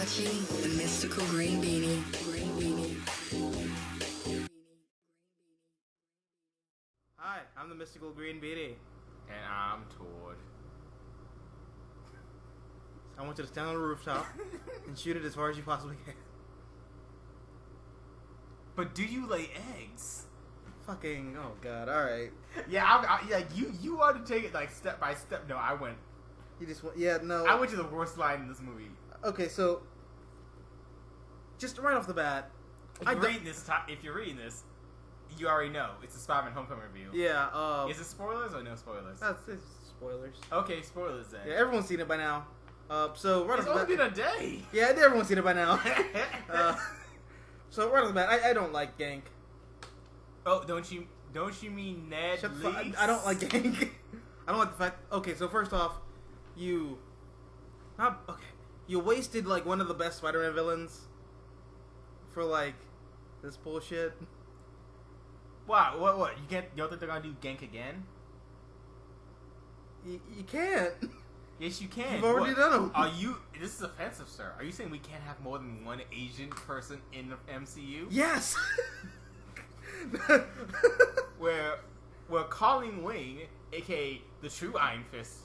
watching the mystical green beanie. Hi, I'm the mystical green beanie. And I'm Tord. I want you to stand on the rooftop and shoot it as far as you possibly can. But do you lay eggs? Fucking, oh god, alright. Yeah, you want to take it like step by step. No, I went. You just went, yeah, no. I went to the worst line in this movie. Okay, so, just right off the bat, If you're reading this, you already know. It's a Spider-Man Homecoming review. Yeah, Is it spoilers or no spoilers? it's spoilers. Okay, spoilers then. Yeah, everyone's seen it by now. So, right It's off the only bat. been a day. Yeah, everyone's seen it by now. So, right off the bat, I don't like Gank. Oh, don't you mean Ned Shut the fuck. Leakes? I don't like Gank. I don't like the fact. Okay, so first off, you wasted like one of the best Spider-Man villains for like this bullshit. Wow, what? You don't think they're gonna do Gank again? You can't. Yes, you can. You've already done them. This is offensive, sir. Are you saying we can't have more than one Asian person in the MCU? Yes. Where Colleen Wing, aka the true Iron Fist,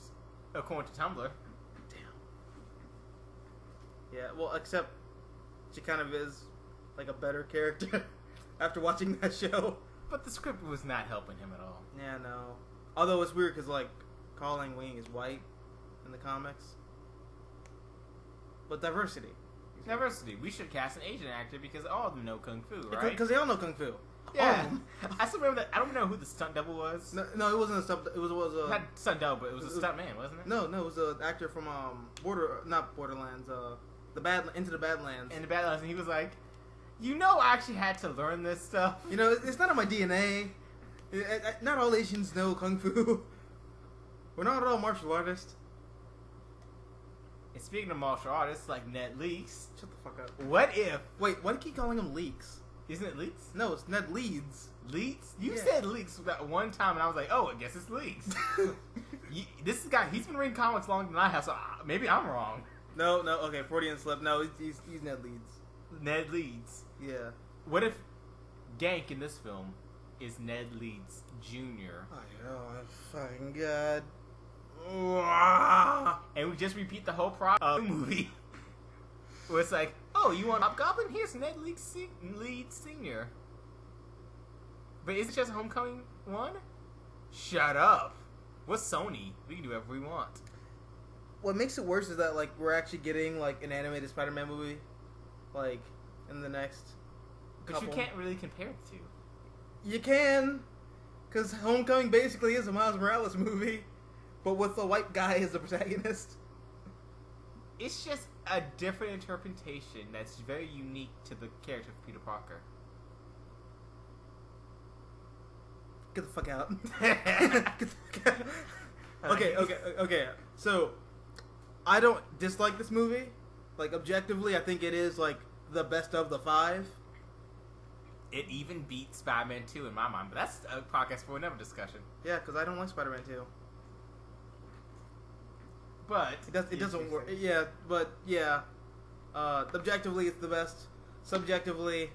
according to Tumblr. Damn. Yeah, well, except she kind of is like a better character after watching that show. But the script was not helping him at all. Yeah, no. Although it's weird because like Colleen Wing is white in the comics, but diversity. Diversity. We should cast an Asian actor because all of them know kung fu, right? Because they all know kung fu. Yeah. I still remember that. I don't know who the stunt double was. No, it wasn't a stunt. It was a Not stunt double, but it was a stunt man, wasn't it? No, it was an actor from not Borderlands. Into the Badlands. In the Badlands, and he was like, I actually had to learn this stuff. It's not in my DNA. Not all Asians know kung fu. We're not all martial artists. And speaking of martial artists, like Ned Leakes. Shut the fuck up. What if? Wait, why do you keep calling him Leaks? Isn't it Leaks? No, it's Ned Leeds. Leaks? You Yeah. said Leaks that one time, and I was like, oh, I guess it's Leaks. This guy, he's been reading comics longer than I have, so maybe I'm wrong. No, okay, Freudian slip. No, he's Ned Leeds. Ned Leeds. Yeah. What if Gank in this film is Ned Leeds Jr.? Oh my fucking god. And we just repeat the whole of the movie. Where it's like, oh, you want Hobgoblin? Here's Ned Leeds Sr. But is it just Homecoming 1? Shut up. What's Sony? We can do whatever we want. What makes it worse is that like we're actually getting like an animated Spider-Man movie, like in the next. But you can't really compare the two. You can, because Homecoming basically is a Miles Morales movie, but with a white guy as the protagonist. It's just a different interpretation that's very unique to the character of Peter Parker. Get the fuck out. Get the fuck out. Okay. So, I don't dislike this movie. Like, objectively, I think it is, like, the best of the 5. It even beats Spider-Man 2 in my mind, but that's a podcast for another discussion. Yeah, because I don't like Spider-Man 2. But it doesn't work. Yeah, but yeah. Objectively, it's the best. Subjectively,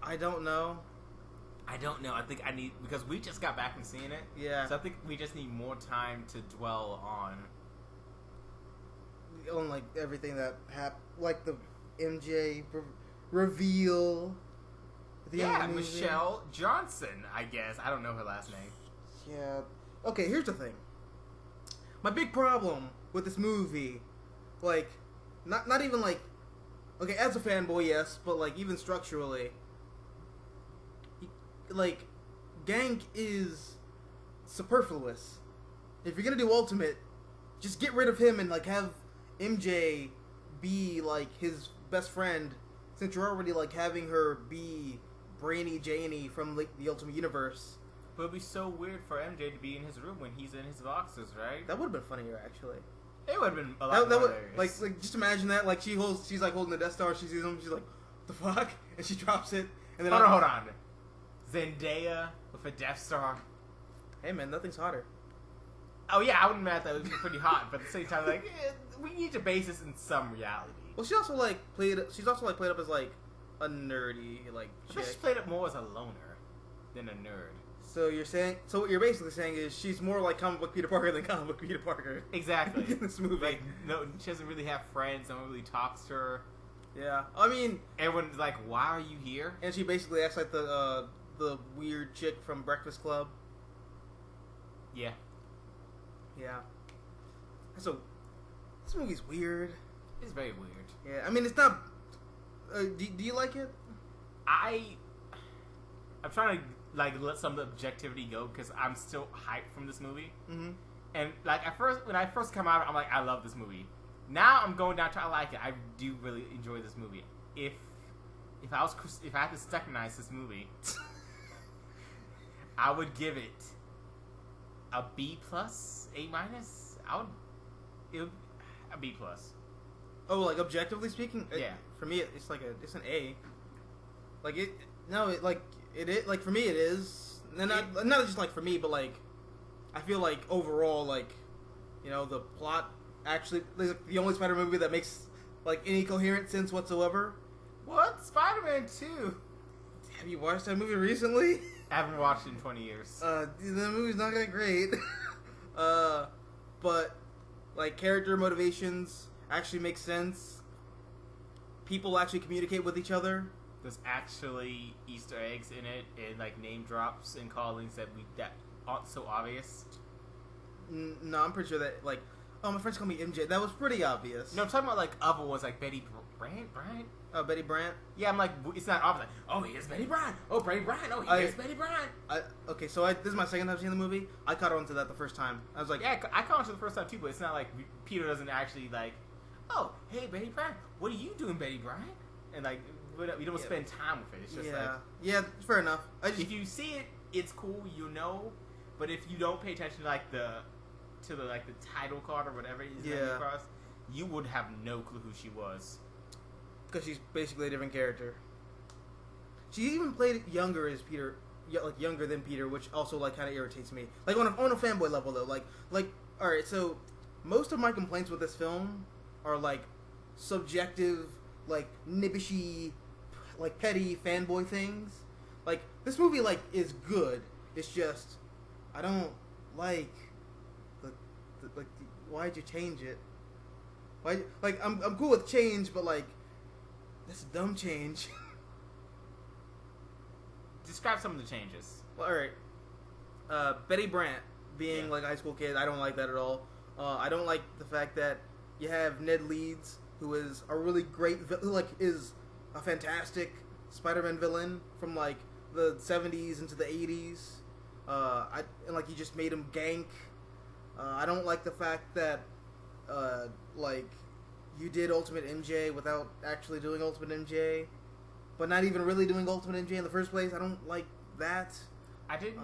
I don't know. I don't know. I think I need, because we just got back from seeing it. Yeah. So I think we just need more time to dwell on like everything that happened, like the MJ reveal. At the end of the movie. Michelle Johnson. I guess I don't know her last name. Yeah. Okay. Here's the thing. My big problem with this movie, like, not even like, okay, as a fanboy, yes, but like even structurally, like, Gank is superfluous. If you're gonna do Ultimate, just get rid of him and like have MJ be like his best friend, since you're already like having her be Brainy Janie from like the Ultimate Universe. But it'd be so weird for MJ to be in his room when he's in his boxes, right? That would have been funnier, actually. It would have been a lot more hilarious. Like, just imagine that. Like, she's like holding the Death Star. She sees him. She's like, "What the fuck?" And she drops it. And then hold on. Zendaya with a Death Star. Hey man, nothing's hotter. Oh yeah, I wouldn't mad that it was pretty hot, but at the same time, like we need to base this in some reality. Well, she also like played. She's also like played up as like a nerdy like I bet chick. she played it more as a loner than a nerd. So you're saying? So what you're basically saying is she's more like comic book Peter Parker than comic book Peter Parker. Exactly. In this movie. Like, no, she doesn't really have friends. No one really talks to her. Yeah, I mean, Everyone's like, "Why are you here?" and she basically acts like the weird chick from Breakfast Club. Yeah. Yeah. So this movie's weird. It's very weird. Yeah, I mean it's not. Do you like it? I'm trying to like let some of the objectivity go because I'm still hyped from this movie. Mm-hmm. And like when I first come out, I'm like, I love this movie. Now I'm going down to I like it. I do really enjoy this movie. If I had to secondise this movie, I would give it a B plus, A minus. A B plus. Oh, like objectively speaking, Yeah. For me, it's like it's an A. Like it, no, it like it like for me it is, and not just like for me, but like I feel like overall, like you know, the plot actually like the only Spider movie that makes like any coherent sense whatsoever. What? Spider-Man 2? Have you watched that movie recently? I haven't watched it in 20 years. The movie's not that great. But like character motivations actually make sense. People actually communicate with each other. There's actually Easter eggs in it and like name drops and callings that aren't so obvious. No, I'm pretty sure that like, oh, my friends call me MJ. That was pretty obvious. No, I'm talking about like other ones like Betty Brant. Oh, Betty Brant. Yeah, I'm like, it's not obvious. Like, oh, here's Betty Brant. Oh, Betty Brant. Oh, here's Betty Brant. Okay, so this is my second time seeing the movie. I caught on to that the first time. I was like, Yeah, I caught on to the first time too, but it's not like Peter doesn't actually like, oh, hey, Betty Brant, what are you doing, Betty Brant? And like, we don't spend time with it. It's just like, yeah, fair enough. if you see it, it's cool, you know. But if you don't pay attention to like the title card or whatever it is that you cross, you would have no clue who she was. Because she's basically a different character. She even played younger as Peter, like younger than Peter, which also like kind of irritates me. Like on a fanboy level though, like all right. So most of my complaints with this film are like subjective, like nibbishy, like petty fanboy things. Like this movie like is good. It's just I don't like why'd you change it? Why like I'm cool with change, but like. That's a dumb change. Describe some of the changes. Well, alright. Betty Brant being like a high school kid, I don't like that at all. I don't like the fact that you have Ned Leeds, who is a really great, who like is a fantastic Spider-Man villain from like the 70s into the 80s. And like you just made him gank. I don't like the fact that like you did Ultimate MJ without actually doing Ultimate MJ, but not even really doing Ultimate MJ in the first place. I don't like that. I didn't.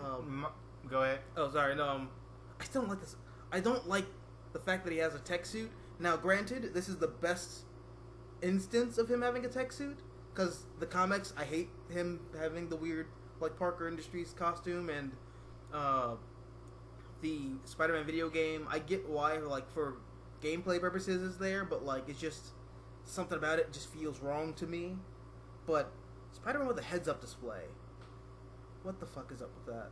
Go ahead. Oh, sorry. No, I still don't like this. I don't like the fact that he has a tech suit. Now, granted, this is the best instance of him having a tech suit, because the comics, I hate him having the weird, like, Parker Industries costume, and the Spider-Man video game, I get why, like, for gameplay purposes is there, but like it's just something about it just feels wrong to me. But Spider-Man with a heads-up display, what the fuck is up with that?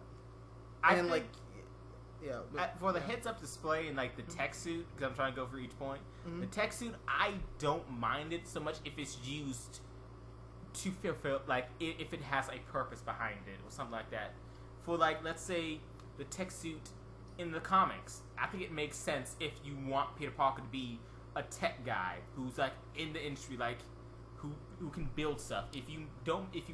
And like, yeah, for the heads-up display and like the tech suit, because I'm trying to go for each point. The tech suit, I don't mind it so much if it's used to fulfill, like if it has a purpose behind it or something like that. For like, let's say the tech suit in the comics, I think it makes sense if you want Peter Parker to be a tech guy who's like in the industry, like who can build stuff. If you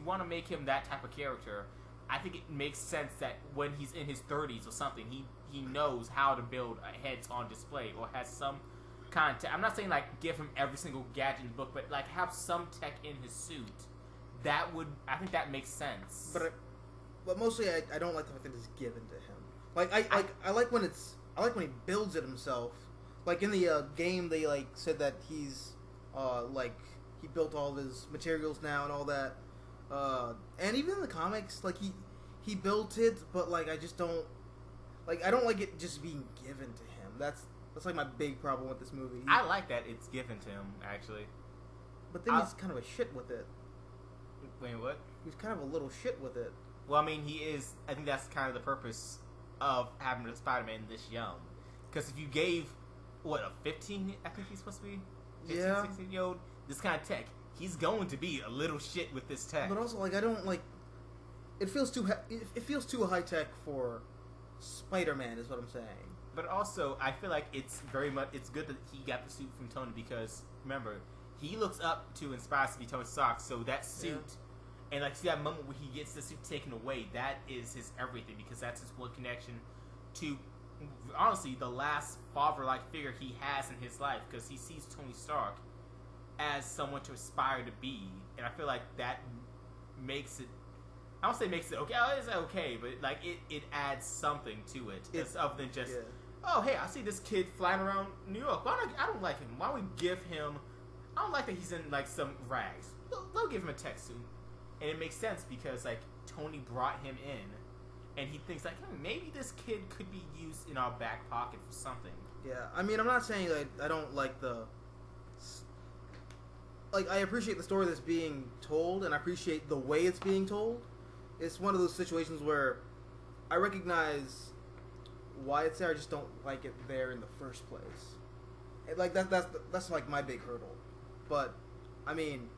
want to make him that type of character, I think it makes sense that when he's in his 30s or something, he knows how to build a heads-on display or has some kind of I'm not saying like give him every single gadget in the book, but like have some tech in his suit. I think that makes sense. But mostly I don't like the fact that it's given to him. Like I like when he builds it himself. Like in the game, they like said that he's like he built all of his materials now and all that. And even in the comics, like he built it, but like I just don't like I don't like it just being given to him. That's like my big problem with this movie. I like that it's given to him, actually. But then he's kind of a shit with it. Wait, what? He's kind of a little shit with it. Well, I mean, he is. I think that's kind of the purpose of having a Spider-Man this young. Because if you gave, what, a 15, I think he's supposed to be? 15, Yeah. 16-year-old, this kind of tech, he's going to be a little shit with this tech. But also, like, I don't, like, it feels too high tech for Spider-Man, is what I'm saying. But also, I feel like it's good that he got the suit from Tony because, remember, he looks up to and aspires to be Tony Stark, so that suit, and like, see that moment where he gets the suit taken away, that is his everything, because that's his one connection to, honestly, the last father-like figure he has in his life, because he sees Tony Stark as someone to aspire to be, and I feel like that makes it, I don't say makes it okay, it's okay, but like, it adds something to it, other than just, oh, hey, I see this kid flying around New York, I don't like him, why don't we give him, I don't like that he's in, like, some rags, they'll give him a tech suit, and it makes sense, because, like, Tony brought him in, and he thinks, like, maybe this kid could be used in our back pocket for something. Yeah, I mean, I'm not saying that I don't like the... Like, I appreciate the story that's being told, and I appreciate the way it's being told. It's one of those situations where I recognize why it's there, I just don't like it there in the first place. And, like, that's like, my big hurdle. But, I mean,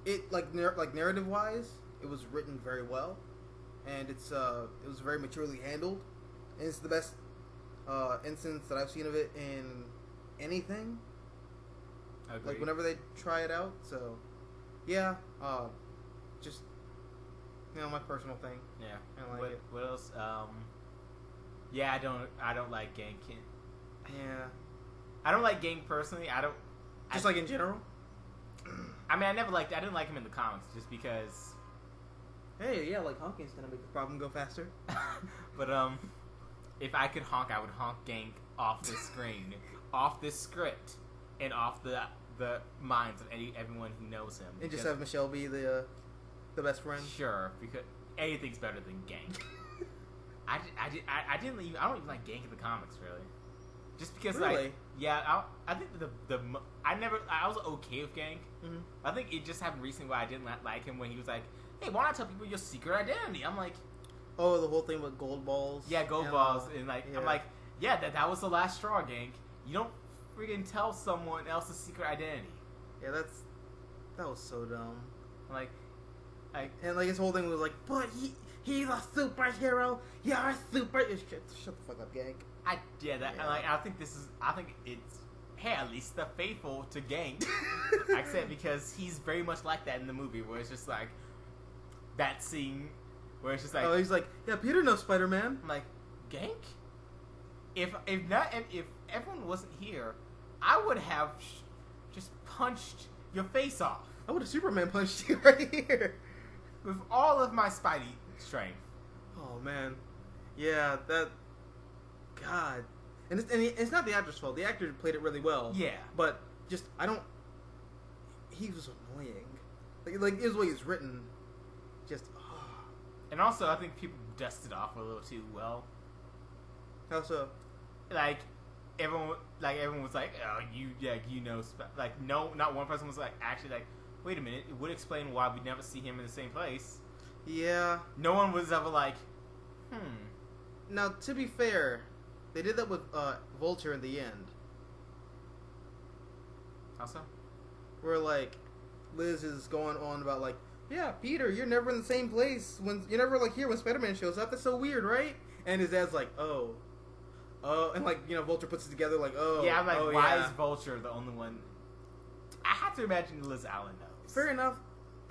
it, like narrative-wise, it was written very well. And it was very maturely handled. And it's the best instance that I've seen of it in anything. Agreed. Like, whenever they try it out. So, yeah, just, you know, my personal thing. Yeah. I like it. What else? Yeah, I don't like Gang. Yeah. I don't like Gang personally. Just like in general? I mean, I didn't like him in the comics just because. Hey, yeah, like honking's gonna make the problem go faster. But if I could honk, I would honk Gang off the screen, off this script, and off the minds of everyone who knows him. And just have Michelle be the best friend. Sure, because anything's better than Gang. I don't even like Gang in the comics really. Just because, really? like, yeah, I think I was okay with Gang. Mm-hmm. I think it just happened recently where I didn't like him when he was like, hey, why not tell people your secret identity? I'm like, oh, the whole thing with gold balls. Yeah, gold balls, and like, yeah. I'm like, yeah, that was the last straw, Gang. You don't freaking tell someone else's secret identity. Yeah, that was so dumb. Like, and like his whole thing was like, but he's a superhero. You're a super. Shut the fuck up, Gang. I think it's, hey, at least the faithful to Gang. I said because he's very much like that in the movie, where it's just like that scene where it's just like, oh, he's like, yeah, Peter knows Spider-Man. I'm like, Gang? If everyone wasn't here, I would have just punched your face off. I would have Superman punched you right here with all of my Spidey strength. Oh man, yeah, that. God, and it's not the actor's fault. The actor played it really well. Yeah, but just he was annoying. Like is the way he's written. Just. And also, I think people dusted off a little too well. How so? Like everyone was like, oh, you know, like no, not one person was like actually like, wait a minute, it would explain why we never see him in the same place. Yeah. No one was ever like, Now, to be fair, they did that with Vulture in the end. How so? Where like Liz is going on about like, yeah, Peter, you're never in the same place when you're never like here when Spider-Man shows up. That's so weird, right? And his dad's like, oh, and like, you know, Vulture puts it togetger like, oh, yeah. I'm like, oh, why yeah. is Vulture the only one? I have to imagine Liz Allen knows. Fair enough.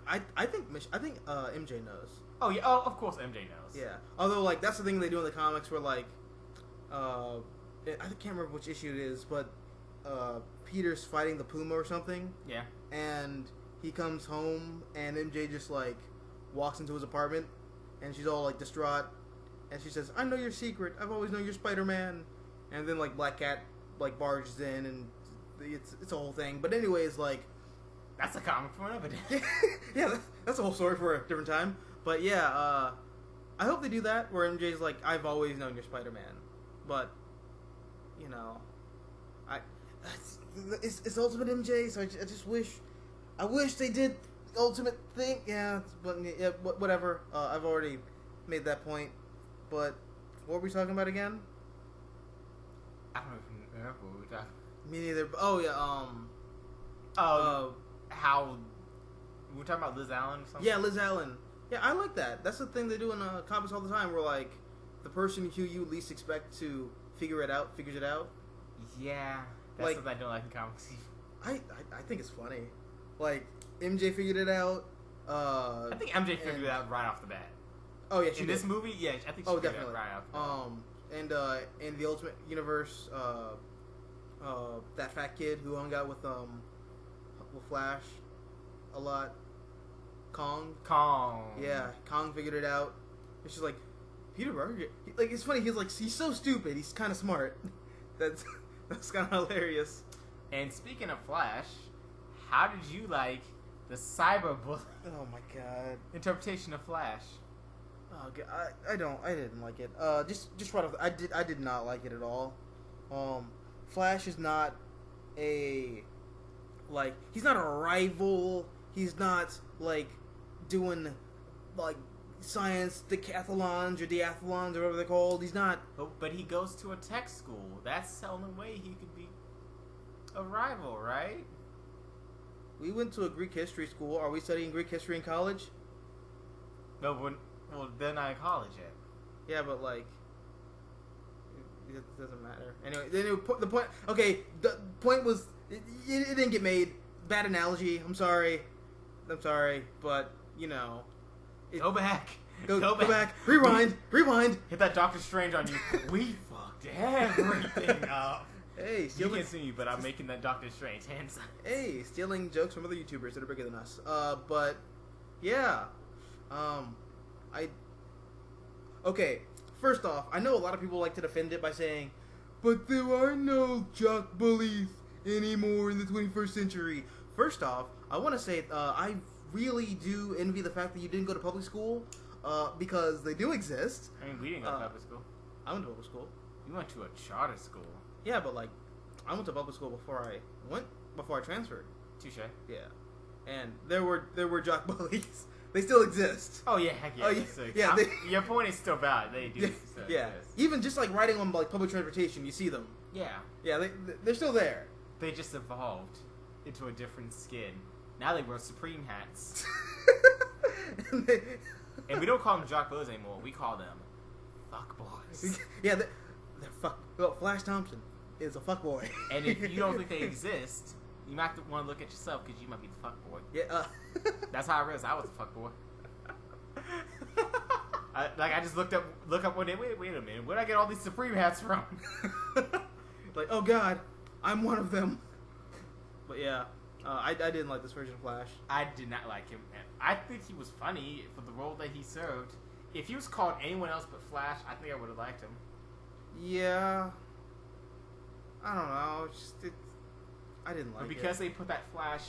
I think MJ knows. Oh yeah. Oh, of course MJ knows. Yeah. Although like that's the thing they do in the comics where like, I can't remember which issue it is, but Peter's fighting the Puma or something. Yeah. And he comes home and MJ just like walks into his apartment and she's all like distraught and she says, I know your secret, I've always known you're Spider-Man. And then like Black Cat like barges in and it's a whole thing. But anyways, like that's a comic for another day. Yeah, that's a whole story for a different time. But yeah, I hope they do that where MJ's like, I've always known you're Spider-Man. but you know, I it's Ultimate MJ, so I just wish they did Ultimate thing. Yeah, but yeah, whatever. I've already made that point. But what were we talking about again? I don't even remember what we were talking. Me neither. Oh yeah. How we were talking about Liz Allen or something? Yeah, Liz Allen. Yeah, I like that. That's the thing they do in comics all the time. Where like the person who you least expect to figures it out. Yeah, that's Like- something I don't like in comics. I think it's funny. Like MJ figured it out. I think MJ figured it out right off the bat. Oh yeah, she In did. this movie, yeah, I think she Oh, figured definitely. it out right off the bat. And in the Ultimate Universe, that fat kid who hung out with Flash a lot, Kong. Yeah, Kong figured it out. It's just like Peter Parker. Like it's funny. He's so stupid. He's kind of smart. That's kind of hilarious. And speaking of Flash, how did you like the cyberbully Oh my god. interpretation of Flash? Oh, God. I didn't like it. Just right off. I did not like it at all. Flash is not he's not a rival. He's not like doing like science decathlons or diathlons or whatever they're called. He's not. But he goes to a tech school. That's the only way he could be a rival, right? We went to a Greek history school. Are we studying Greek history in college? No, well, they're not in college yet. Yeah, but like, it doesn't matter. Anyway, the point. Okay, the point was it didn't get made. Bad analogy. I'm sorry, but you know, Go back. Go back. Rewind. Hit that Doctor Strange on you. We fucked everything up. Hey, You stealing. can't see me, but I'm making that Doctor Strange hand sign. Hey, stealing jokes from other YouTubers that are bigger than us. But yeah, Okay, first off, I know a lot of people like to defend it by saying, but there are no jock bullies anymore in the 21st century. First off, I want to say I really do envy the fact that you didn't go to public school, because they do exist. I mean, we didn't go to public school. I went to public school. We went to a charter school. Yeah, but like, I went to public school before I transferred. Touche. Yeah, and there were jock bullies. They still exist. Oh yeah, heck yeah. Oh, they yeah, still yeah, exist. Your point is still valid. They do. Yeah, still yeah. exist. Even just like riding on like public transportation, you see them. Yeah. Yeah, they're still there. They just evolved into a different skin. Now they wear Supreme hats. And we don't call them jock boys anymore. We call them fuck boys. Yeah, they're fuck. Well, Flash Thompson is a fuck boy. And if you don't think they exist, you might want to look at yourself because you might be the fuck boy. Yeah. That's how I realized I was a fuck boy. I just look up one day. Wait a minute. Where'd I get all these Supreme hats from? Like, oh god, I'm one of them. But yeah, I didn't like this version of Flash. I did not like him. I think he was funny for the role that he served. If he was called anyone else but Flash, I think I would have liked him. Yeah. I don't know. I didn't like But it. because they put that Flash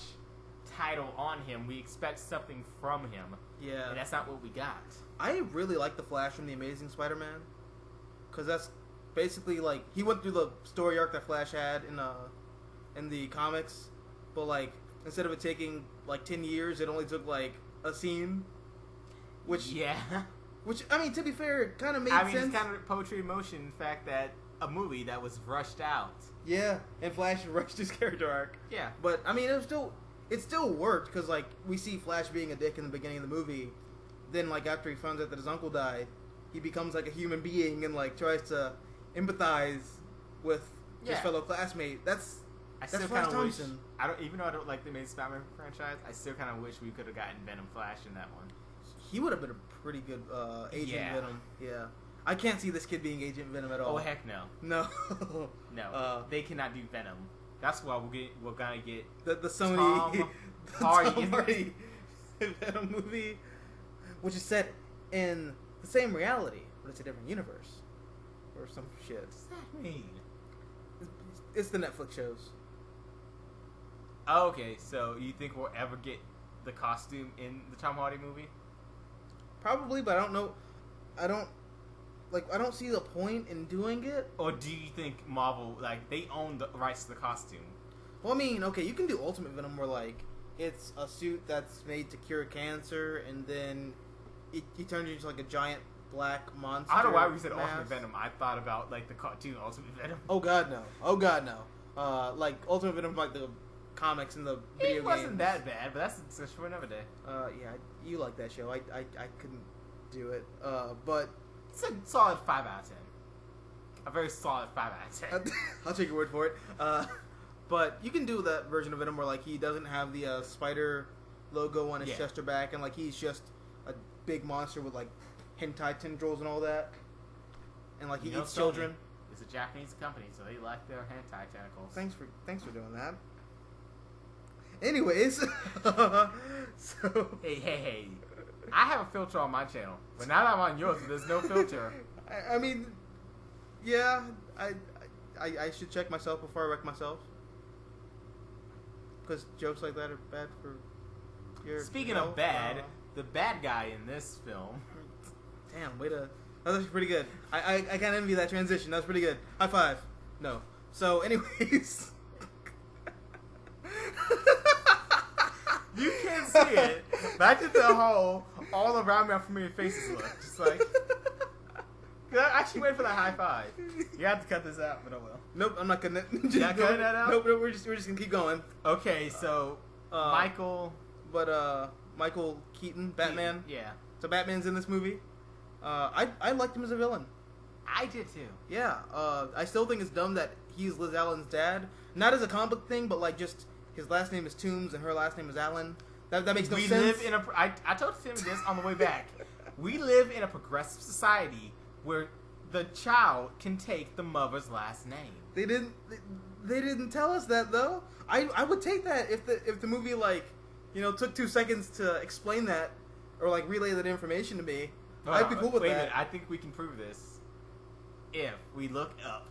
title on him, we expect something from him. Yeah. And that's not what we got. I really like the Flash from the Amazing Spider-Man, because that's basically like he went through the story arc that Flash had in the comics, but like instead of it taking like 10 years, it only took like a scene, which I mean, to be fair, it kind of made sense. It's kind of poetry in motion. The fact that a movie that was rushed out. Yeah, and Flash rushed his character arc. Yeah, but I mean, it still worked because like we see Flash being a dick in the beginning of the movie, then like after he finds out that his uncle died, he becomes like a human being and like tries to empathize with his fellow classmate. That's still Flash kind of wish. Thompson. Even though I don't like the Amazing Spider-Man franchise, I still kind of wish we could have gotten Venom Flash in that one. He would have been a pretty good Agent Venom. Yeah, I can't see this kid being Agent Venom at all. Oh heck no. No. No. They cannot do Venom. That's why we're gonna get the Sony Tom Hardy Venom movie, which is set in the same reality, but it's a different universe or some shit. What does that mean? It's the Netflix shows. Oh, okay, so you think we'll ever get the costume in the Tom Hardy movie? Probably, but I don't know. I don't see the point in doing it. Or do you think Marvel, like, they own the rights to the costume? Well, I mean, okay, you can do Ultimate Venom where, like, it's a suit that's made to cure cancer, and then he turns into, like, a giant black monster. I don't know why we said mask. Ultimate Venom. I thought about, like, the cartoon Ultimate Venom. Oh, God, no. Oh, God, no. Like, Ultimate Venom, like, the comics and the video games. It wasn't that bad, but that's a discussion for another day. Yeah, you like that show. I couldn't do it. But... It's a solid 5 out of 10. A very solid 5 out of 10. I'll take your word for it. But you can do that version of Venom where, like, he doesn't have the spider logo on his chest or back, and, like, he's just a big monster with, like, hentai tendrils and all that. And, like, he eats children. It's a Japanese company, so they like their hentai tentacles. Thanks for doing that. Anyways, so... Hey. I have a filter on my channel, but now that I'm on yours, there's no filter. I mean, yeah, I should check myself before I wreck myself. Because jokes like that are bad for your Speaking health. of bad, the bad guy in this film... Damn, way to... That was actually pretty good. I can't envy that transition. That was pretty good. High five. No. So, anyways... You can't see it, but I did the whole all around me familiar faces look. Just like... I actually waited for that high five. You have to cut this out, but I will. Nope, I'm not gonna... You're not cutting that out? Nope, we're just gonna keep going. Okay, so... Michael... But, Michael Keaton, Batman. Yeah. So Batman's in this movie. I liked him as a villain. I did too. Yeah. I still think it's dumb that he's Liz Allen's dad. Not as a comic book thing, but, like, just... His last name is Toombs and her last name is Allen. That makes no sense. Live in a... I told Tim this on the way back. We live in a progressive society where the child can take the mother's last name. They didn't tell us that, though. I would take that if the movie, like, you know, took 2 seconds to explain that or, like, relay that information to me. I'd be cool with wait that. A minute, I think we can prove this if we look up.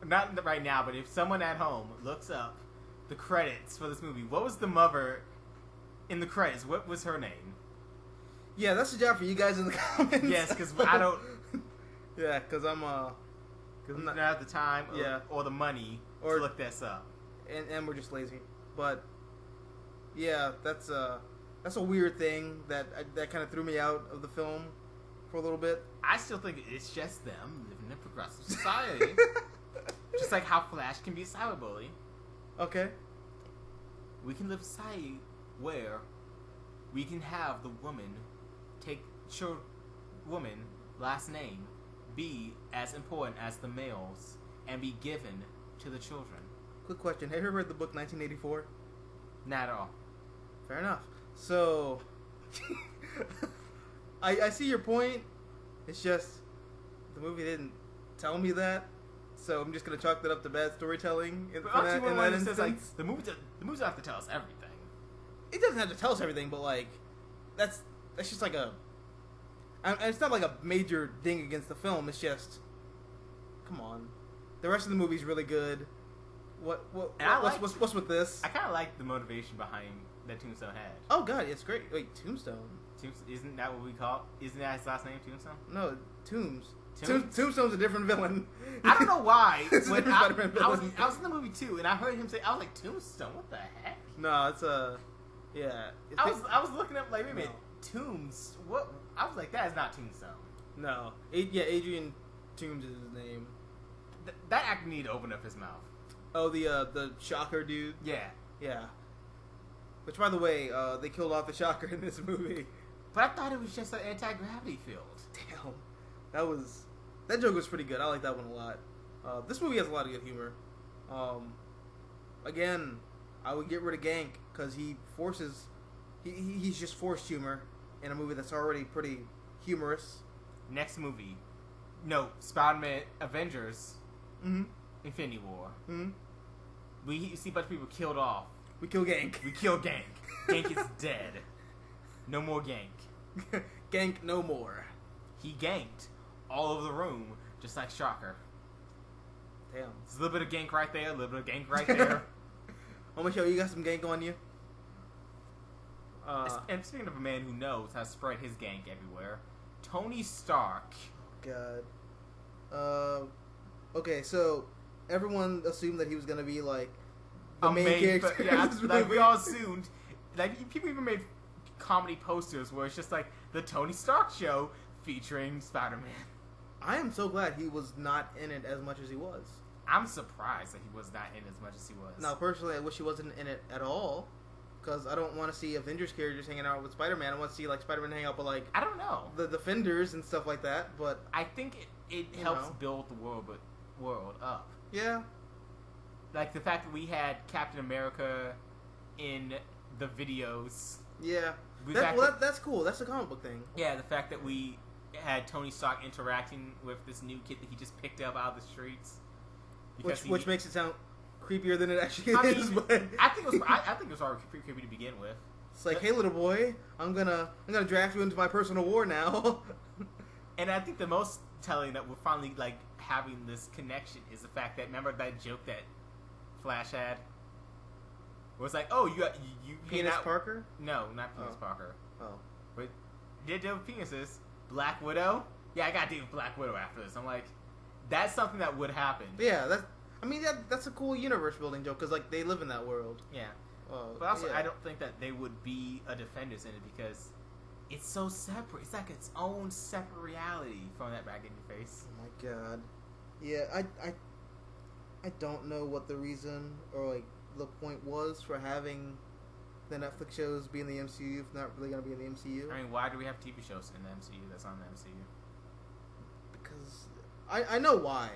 Not right now, but if someone at home looks up the credits for this movie, what was the mother in the credits? What was her name? Yeah, that's a job for you guys in the comments. Yes, because I don't... Yeah, because I'm not have the time or the money to look this up. And we're just lazy. But, yeah, that's a weird thing that kind of threw me out of the film for a little bit. I still think it's just them living in a progressive society. Just like how Flash can be a cyberbully. Okay. We can live in a society where we can have the woman take woman last name be as important as the males and be given to the children. Quick question. Have you ever read the book 1984? Not at all. Fair enough. So, I see your point. It's just the movie didn't tell me that. So I'm just gonna chalk that up to bad storytelling in that instance. Like, the movie don't have to tell us everything. It doesn't have to tell us everything, but like, that's just like it's not like a major ding against the film. It's just, come on, the rest of the movie's really good. What's with this? I kind of like the motivation behind that Tombstone had. Oh god, it's great. Wait, Tombstone? Isn't that what we call? Isn't that his last name, Tombstone? No, Tombs. Tombstone's a different villain. I don't know why. When I was in the movie too, and I heard him say, I was like, Tombstone? What the heck? No, it's yeah. I was looking up like, wait a minute, Tombs? What? I was like, that is not Tombstone. No, Adrian Toombs is his name. That actor needed to open up his mouth. Oh, the Shocker dude. Yeah. Which, by the way, they killed off the Shocker in this movie. But I thought it was just an anti-gravity field. Damn. That joke was pretty good. I like that one a lot. This movie has a lot of good humor. Again, I would get rid of Gank because he's just forced humor in a movie that's already pretty humorous. Next movie. No, Spider-Man Avengers. Mm-hmm. Infinity War. Mm-hmm. We see a bunch of people killed off. We kill Gank. We kill Gank. Gank is dead. No more Gank. Gank no more. He ganked all over the room, just like Shocker. Damn. There's a little bit of Gank right there, a little bit of Gank right there. I'm gonna show you got some Gank on you. And speaking of a man who knows how to spread his Gank everywhere, Tony Stark God. Okay, so everyone assumed that he was gonna be like the main character. Yeah, of this like movie. we all assumed. Like people even made comedy posters where it's just like the Tony Stark show featuring Spider-Man. I am so glad he was not in it as much as he was. I'm surprised that he was not in as much as he was. Now, personally, I wish he wasn't in it at all, because I don't want to see Avengers characters hanging out with Spider-Man. I want to see like Spider-Man hang out with like I don't know. the Defenders and stuff like that. But I think it You helps know. build the world up. yeah, Like the fact that we had Captain America in the videos. yeah, The fact that- that's cool. That's a comic book thing. Yeah, the fact that we had Tony Stark interacting with this new kid that he just picked up out of the streets. Which makes it sound creepier than it actually I is. mean, But I think it was already pretty creepy to begin with. it's like, hey, little boy, I'm gonna draft you into my personal war now. And I think the most telling that we're finally like having this connection is the fact that remember that joke that Flash had? Where it's like, oh, you hang Penis out- Parker? No, not Penis Oh. Parker. Oh, But did deal with penises. Black Widow? Yeah, I got to deal with Black Widow after this. I'm like, that's something that would happen. but yeah, that's a cool universe building joke because like they live in that world. Yeah. But also, yeah. I don't think that they would be a Defenders in it because it's so separate. It's like its own separate reality from that back in your face. Oh my god. Yeah, I don't know what the reason or like the point was for having the Netflix shows be in the MCU if not really gonna be in the MCU. I mean, why do we have TV shows in the MCU that's on the MCU? Because I know why,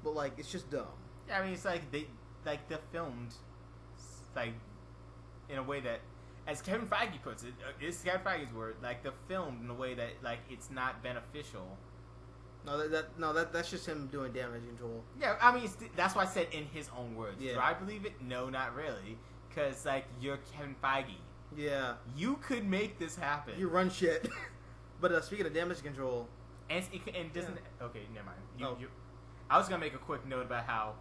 but like it's just dumb. Yeah, I mean, it's like they're filmed like in a way that, as Kevin Feige puts it, it's Kevin Feige's word. Like they're filmed in a way that like it's not beneficial. No, that's just him doing damage control. Yeah, I mean, that's why I said in his own words. Yeah. Do I believe it? No, not really. Because, like, you're Kevin Feige. Yeah, You could make this happen. you run shit. But speaking of damage control, And it doesn't... Okay, never mind. Oh. I was going to make a quick note about how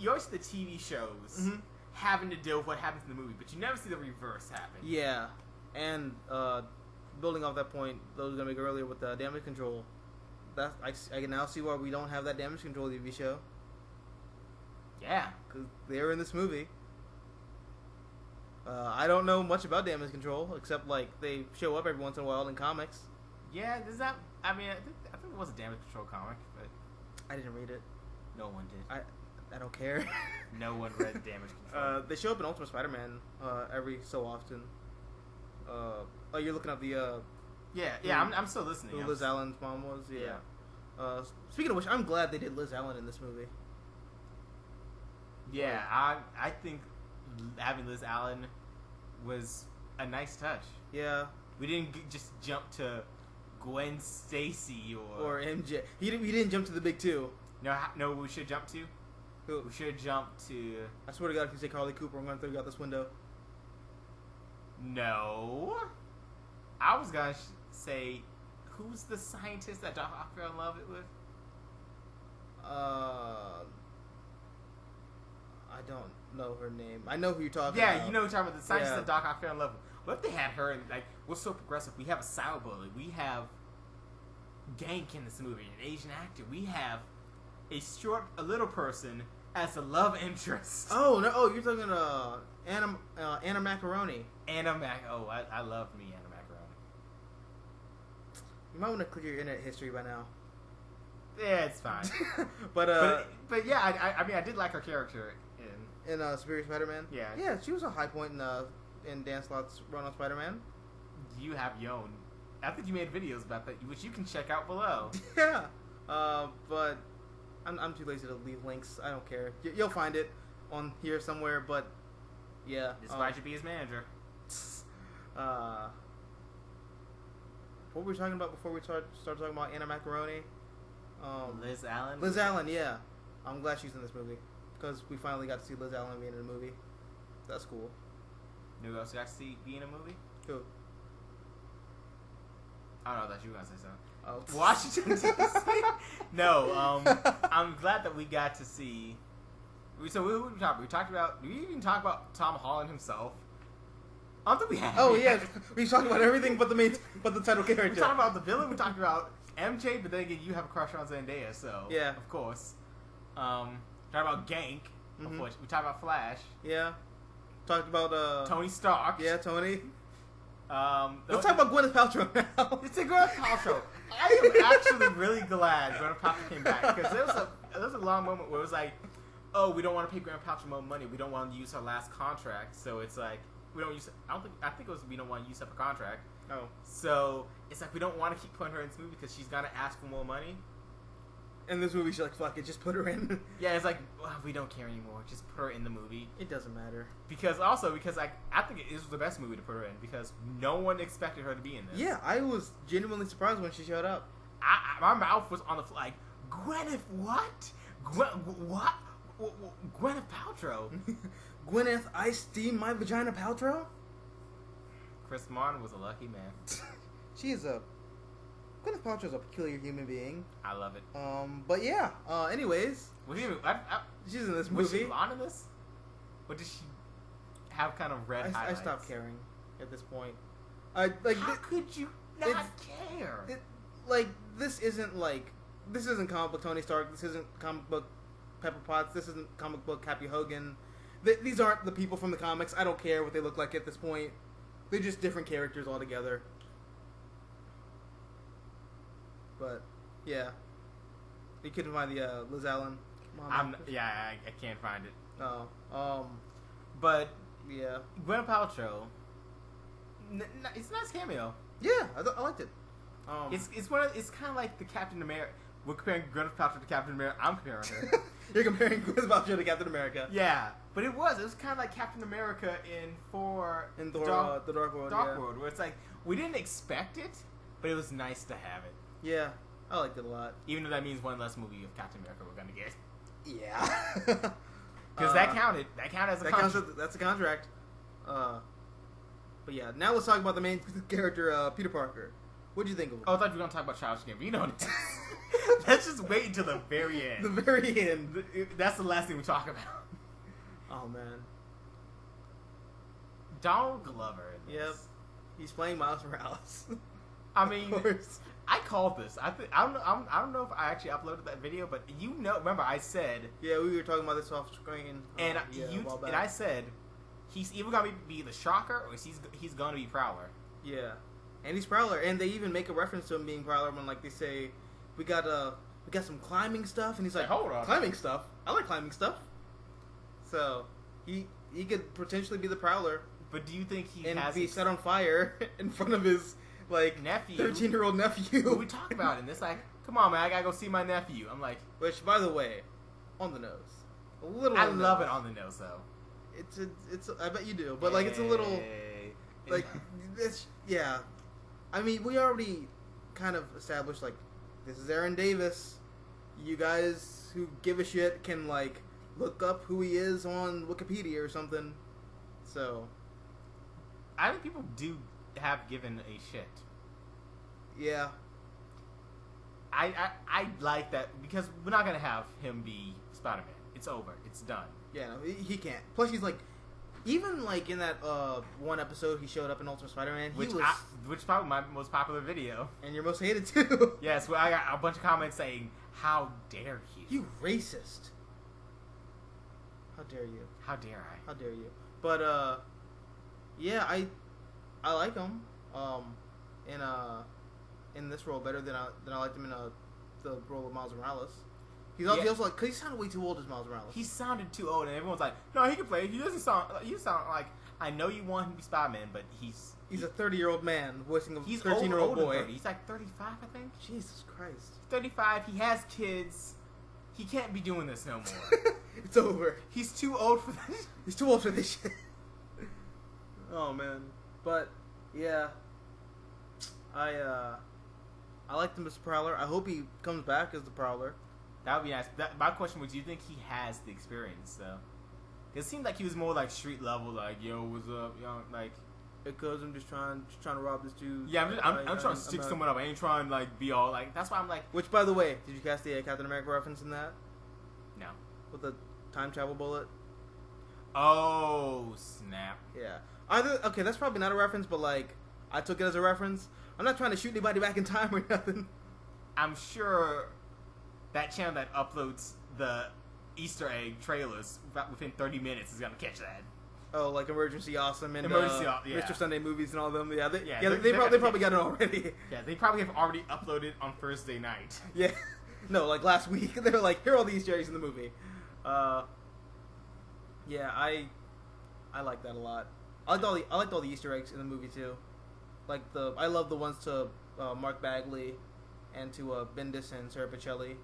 you always see the TV shows Mhm. having to deal with what happens in the movie, but you never see the reverse happen. yeah, and building off that point, those were gonna make earlier with the damage control. That I can now see why we don't have that damage control TV show Yeah. because they're in this movie. I don't know much about damage control except like they show up every once in a while in comics. Yeah, does that... I mean, I think it was a Damage Control comic, but I didn't read it. no one did. I don't care. No one read Damage Control. They show up in Ultimate Spider-Man every so often. Oh, you're looking up the yeah, I'm still listening. who I'm Liz s- Allen's mom was. Yeah. Speaking of which, I'm glad they did Liz Allen in this movie. Yeah, I think having Liz Allen was a nice touch. Yeah. We didn't just jump to Gwen Stacy Or MJ. He didn't jump to the big two. no. We should jump to. Who? We should jump to. I swear to God, if you say Carly Cooper, I'm gonna throw you out this window. No, I was gonna say, who's the scientist that Doc Ock fell in love with? I don't know her name. I know who you're talking about. Yeah, you know what you're talking about, the scientist Yeah. that Doc Ock fell in love with. What if they had her and like we're so progressive? We have a sour bully. We have Gank in this movie, an Asian actor. We have a little person as a love interest. Oh no! Oh, you're talking Anna Macaroni. Anna Mac. Oh, I love me Anna Macaroni. You might want to clear your internet history by now. Yeah, it's fine. but but yeah, I mean I did like her character in. in Superior Spider-Man. Yeah. Yeah, she was a high point in Dan Slott's run on Spider-Man. You have your own. I think you made videos about that, which you can check out below. Yeah. But I'm too lazy to leave links. I don't care. You'll find it on here somewhere. But yeah. Despite you be his manager. What were we talking about before we start talking about Anna Macaroni? Liz Allen. Liz Allen, yeah. I'm glad she's in this movie because we finally got to see Liz Allen being in a movie. That's cool. Knew who else you got to see be in a movie? Who? I don't know. I thought you were gonna say something. Oh. Washington D.C. No, I'm glad that we got to see. So who did we talk about? We talked about. Did we even talk about Tom Holland himself? I don't think we have. Oh yeah, we talked about everything but the title character. We talked about the villain. We talked about MJ, but then again, you have a crush on Zendaya, so Yeah. of course. Talk about Gank. Mhm. Of course, we talk about Flash. Yeah. Talked about Tony Stark. Yeah, Tony. Let's Let's talk about Gwyneth Paltrow now. It's a Gwyneth Paltrow. I am actually really glad Gwyneth Paltrow came back because there was a long moment where it was like, oh, we don't want to pay Gwyneth Paltrow more money. We don't want to use her last contract, so it's like we don't use. I think it was we don't want to use up her contract. Oh. So it's like we don't want to keep putting her in this movie because she's gonna ask for more money. In this movie, she's like, fuck it, just put her in. Yeah, it's like we don't care anymore. Just put her in the movie. It doesn't matter. Because like I think it is the best movie to put her in because no one expected her to be in this. Yeah, I was genuinely surprised when she showed up. My mouth was on the like Gwyneth what? What? Gwyneth Paltrow. Gwyneth, I steam my vagina Paltrow? Chris Martin was a lucky man. Gwyneth Paltrow's a peculiar human being. I love it. But yeah. Anyways, Was she, she's in this was movie. she blonde in this? Or did she have kind of red I highlights? stopped caring at this point. I like. How could you not care? This isn't comic book Tony Stark. This isn't comic book Pepper Potts. This isn't comic book Happy Hogan. These aren't the people from the comics. I don't care what they look like at this point. They're just different characters altogether. But yeah, you couldn't find the Liz Allen. I can't find it. Oh, But yeah, Gwyneth Paltrow, it's a nice cameo. yeah, I liked it. It's kind of like the Captain America. We're comparing Gwyneth Paltrow to Captain America. I'm comparing her. You're comparing Gwyneth Paltrow to Captain America. Yeah, but it was kind of like Captain America in The Dark World. Dark World, where it's like we didn't expect it, but it was nice to have it. Yeah, I liked it a lot. Even though that means one less movie of Captain America we're gonna get. Yeah, Because that counted. That counted as a contract. That's a contract. But yeah, now let's talk about the main character, Peter Parker. What'd you think of him? Oh, I thought you were gonna talk about Childish Gambino. Let's just wait until the very end. The very end. That's the last thing we talk about. Oh man. Donald Glover. In this. Yep. He's playing Miles Morales. I mean, Of course. I called this. I don't know if I actually uploaded that video, but remember I said. Yeah, we were talking about this off screen. And a while back. and I said, he's either gonna be the Shocker or he's gonna be Prowler. Yeah, and he's Prowler, and they even make a reference to him being Prowler when like they say, we got some climbing stuff, and he's like, Hold on. climbing stuff. I like climbing stuff. So he could potentially be the Prowler But do you think he and has be set on fire in front of his like nephew? 13-year-old nephew. Who we talk about it, and it's like, come on, man, I gotta go see my nephew. I'm like, Which, by the way, on the nose, a little. I on the love nose. it on the nose though. It's. I bet you do, but like it's a little. Hey. Like, it's, yeah. I mean, we already kind of established, like, this is Aaron Davis. You guys who give a shit can, like, look up who he is on Wikipedia or something. So. I think people do have given a shit. Yeah. I like that because we're not gonna have him be Spider-Man. It's over. It's done. Yeah, no, he can't. Plus, he's like, even like in that one episode he showed up in Ultimate Spider-Man, Which is probably my most popular video. and your most hated too. Yes, well, I got a bunch of comments saying, "How dare you? You racist. How dare you? How dare I?" How dare you? But yeah, I like him in this role better than I liked him in the role of Miles Morales. He also like, cause he sounded way too old as Miles Morales. He sounded too old, and everyone's like, "No, he can play. He doesn't sound. You sound like I know you want him to be Spider-Man, but he's a 30-year-old man voicing a he's 13-year-old boy. 30. He's like 35, I think. Jesus Christ. 35. He has kids. He can't be doing this no more. It's over. He's too old for this. He's too old for this shit. Oh man, but yeah, I liked him as Prowler. I hope he comes back as the Prowler. That would be nice. My question was, do you think he has the experience though? It seemed like he was more like street level, like, "Yo, what's up?" You know, like. Because I'm just trying to rob this dude. Yeah, I'm trying to stick someone up. I ain't trying to like be all like. That's why I'm like. Which, by the way, did you catch the Captain America reference in that? No. With the time travel bullet? Oh snap! Yeah. Okay, that's probably not a reference, but like I took it as a reference. I'm not trying to shoot anybody back in time or nothing. I'm sure that channel that uploads the Easter egg trailers within 30 minutes is gonna catch that. Oh, like Emergency Awesome and Yeah. Mr. Sunday Movies and all them. Yeah, they they're probably got it already. Yeah, they probably have already uploaded on Thursday night. Yeah, no, like last week they were like, here are all the Easter eggs in the movie. Yeah, I like that a lot. I liked all the Easter eggs in the movie too. Like I love the ones to Mark Bagley and to Bendis and Sarah Pichelli,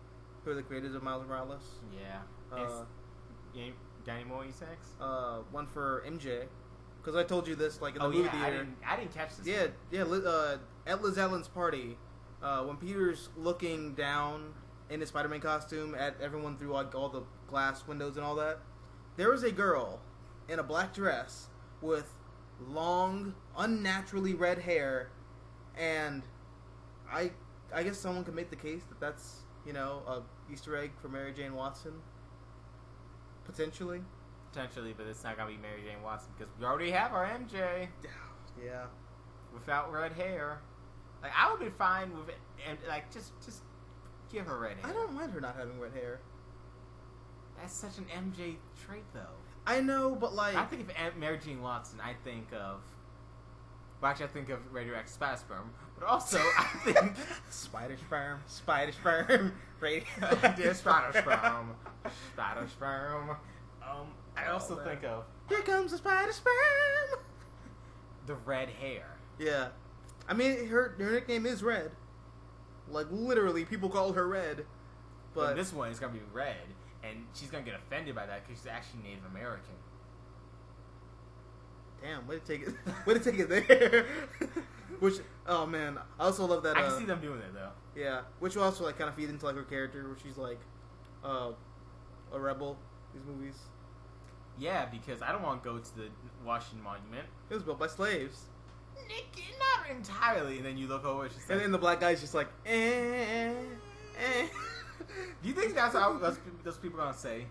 who are the creators of Miles Morales. Yeah. Got any more Easter eggs? One for MJ, because I told you this like in the movie theater. I didn't catch this. Yeah, at Liz Allen's party, when Peter's looking down in his Spider-Man costume at everyone through like all the glass windows and all that, there was a girl in a black dress with long, unnaturally red hair, and I guess someone could make the case that that's, you know, a Easter egg for Mary Jane Watson. Potentially, but it's not gonna be Mary Jane Watson because we already have our MJ. Yeah. Without red hair, like I would be fine with it, and like just give her red hair. I don't mind her not having red hair. That's such an MJ trait, though. I know, but like I think of Mary Jane Watson, I think of. Well, actually, I think of radioactive spider sperm, but also I think spider sperm, dear spider sperm. I also think of here comes the spider sperm. The red hair. Yeah, I mean her nickname is Red. Like literally, people call her Red. But this one is gonna be Red, and she's gonna get offended by that because she's actually Native American. Damn, way to take it there. Which, oh man, I also love that. I can see them doing it though. Yeah, which will also like kind of feed into like her character, where she's like, a rebel. These movies. Yeah, because I don't want to go to the Washington Monument. It was built by slaves. Not entirely. And then you look over, it's just like, and then the black guy's just like, eh. Do you think that's how those people are gonna say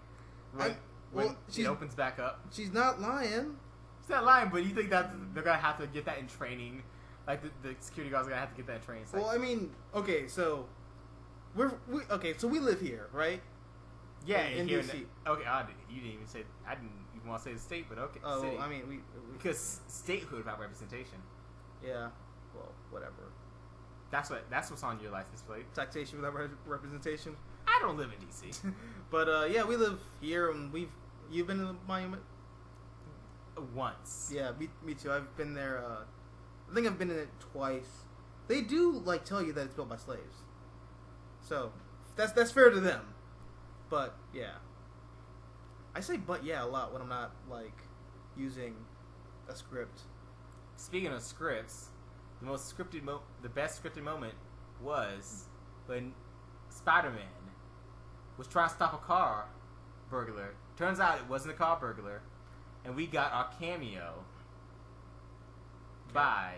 when she opens back up? She's not lying. She's not lying, but you think that they're gonna have to get that in training? Like the security guards are gonna have to get that in training. Well, I mean, okay, so we live here, right? Yeah, in here DC. Okay, you didn't even say. I didn't even want to say the state, but okay. Oh, city. I mean, we because statehood without representation. Yeah. Well, whatever. That's what's on your license plate. Taxation without representation. I don't live in DC, but yeah, we live here, and you've been to the monument once. Yeah, me too. I've been there. I think I've been in it twice. They do like tell you that it's built by slaves, so that's fair to them. But yeah, I say "but yeah" a lot when I'm not like using a script. Speaking of scripts, the best scripted moment was when Spider-Man was trying to stop a car burglar. Turns out it wasn't a car burglar, and we got our cameo by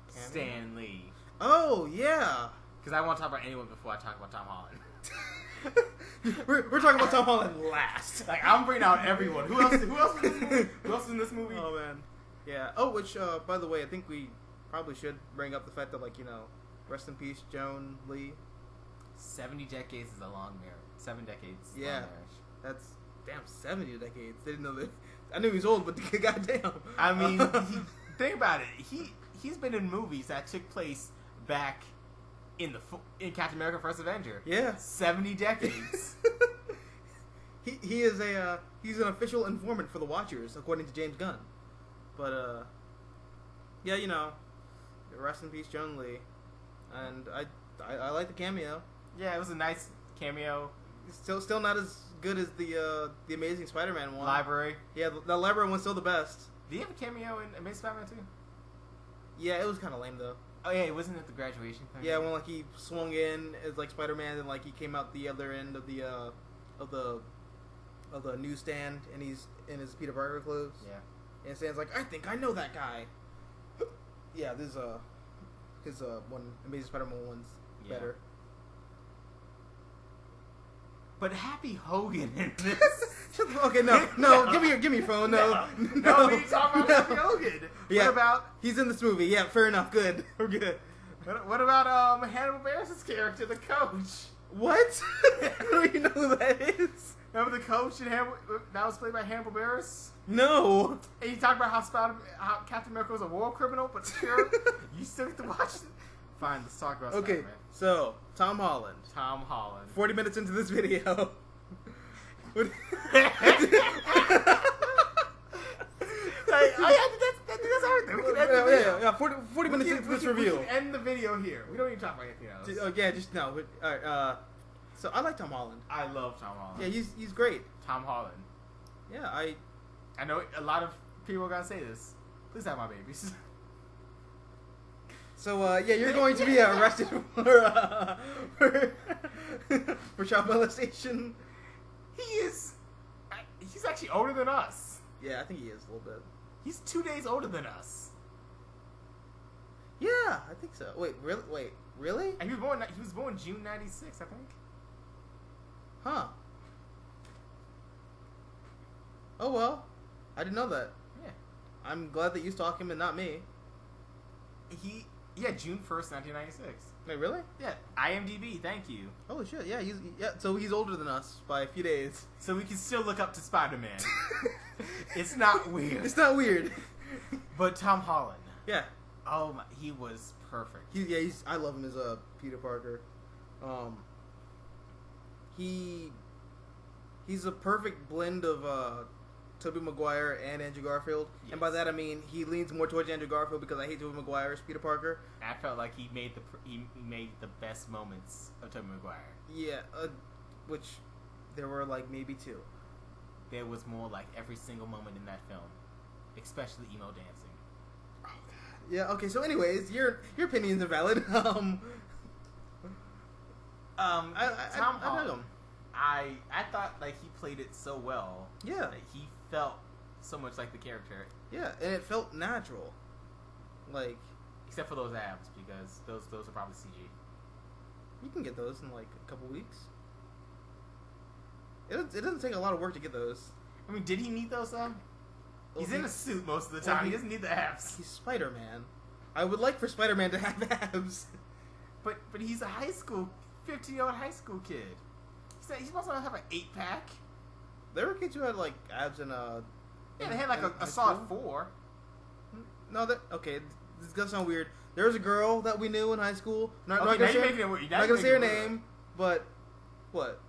Stan Lee. Oh yeah, because I want to talk about anyone before I talk about Tom Holland. we're talking about Tom Holland last. Like I'm bringing out everyone. Who else is in this movie? Oh man, yeah. Oh, which by the way, I think we probably should bring up the fact that rest in peace, Joan Lee. 70 decades is a long marriage. 7 decades. Yeah, long marriage. That's 70 decades. They didn't know that. I knew he was old, but goddamn. I mean, think about it. He's been in movies that took place back in Captain America: First Avenger. Yeah, 70 decades. he is he's an official informant for the Watchers, according to James Gunn. But yeah, rest in peace, Joan Lee, and I like the cameo. Yeah, it was a nice cameo. Still not as good as the Amazing Spider-Man one. Library. Yeah, the library one's still the best. Did you have a cameo in Amazing Spider-Man 2? Yeah, it was kind of lame though. Oh yeah, it wasn't at the graduation thing. Yeah, when he swung in as Spider-Man, and he came out the other end of the newsstand, and he's in his Peter Parker clothes. Yeah. And Stan's like, I think I know that guy. Yeah, this his one Amazing Spider-Man one's better. But Happy Hogan in this. Okay, no, give me your phone. No, we talking about Happy Hogan. Yeah, what about? He's in this movie. Yeah, fair enough. Good, we're good. What about Hannibal Buress' character, the coach? What? I don't even know who that is. Remember the coach in Hannibal, that was played by Hannibal Buress? No. And you talk about how Captain America was a war criminal, but sure, you still get to watch it. Fine, let's talk about Okay, Spider-Man. so Tom Holland. Tom Holland. 40 minutes into this video. What- I think that's everything. We can end the video. yeah, 40 minutes into this review. We can end the video here. We don't even talk about anything else. Yeah, just no. All right, so I like Tom Holland. I love Tom Holland. Yeah, he's great. Tom Holland. Yeah, I know a lot of people are gonna say this. Please have my babies. So yeah, you're going to be arrested for child molestation. He's actually older than us. Yeah, I think he is a little bit. He's 2 days older than us. Yeah, I think so. Wait, really? And he was born June '96, I think. Huh. Oh well, I didn't know that. Yeah. I'm glad that you stalk him and not me. June 1st, 1996. Wait, really? Yeah, IMDb, thank you. Holy shit! Yeah, so he's older than us by a few days. So we can still look up to Spider-Man. It's not weird. It's not weird. But Tom Holland. Yeah. Oh my, he was perfect. I love him as a Peter Parker. He's a perfect blend of Tobey Maguire and Andrew Garfield. Yes. And by that I mean he leans more towards Andrew Garfield because I hate Tobey Maguire as Peter Parker. I felt like he made the best moments of Tobey Maguire. Yeah, which there were like maybe two. There was more like every single moment in that film, especially emo dancing. Oh god. Yeah. Okay. So, anyways, your opinion's invalid. Tom Holland. I thought like he played it so well. Yeah. Like, he felt so much like the character. Yeah, and it felt natural. Like, except for those abs, because those are probably CG. You can get those in like a couple weeks. It doesn't take a lot of work to get those. I mean, did he need those though? He's in a suit most of the time. He doesn't need the abs. He's Spider-Man. I would like for Spider-Man to have abs. But he's a 15-year-old high school kid. He's supposed to have an 8-pack. There were kids who had like abs in Yeah, they had like a solid 4. No, okay. This is gonna sound weird. There was a girl that we knew in high school. Not now gonna you're making it weird. Not gonna say her name, but what?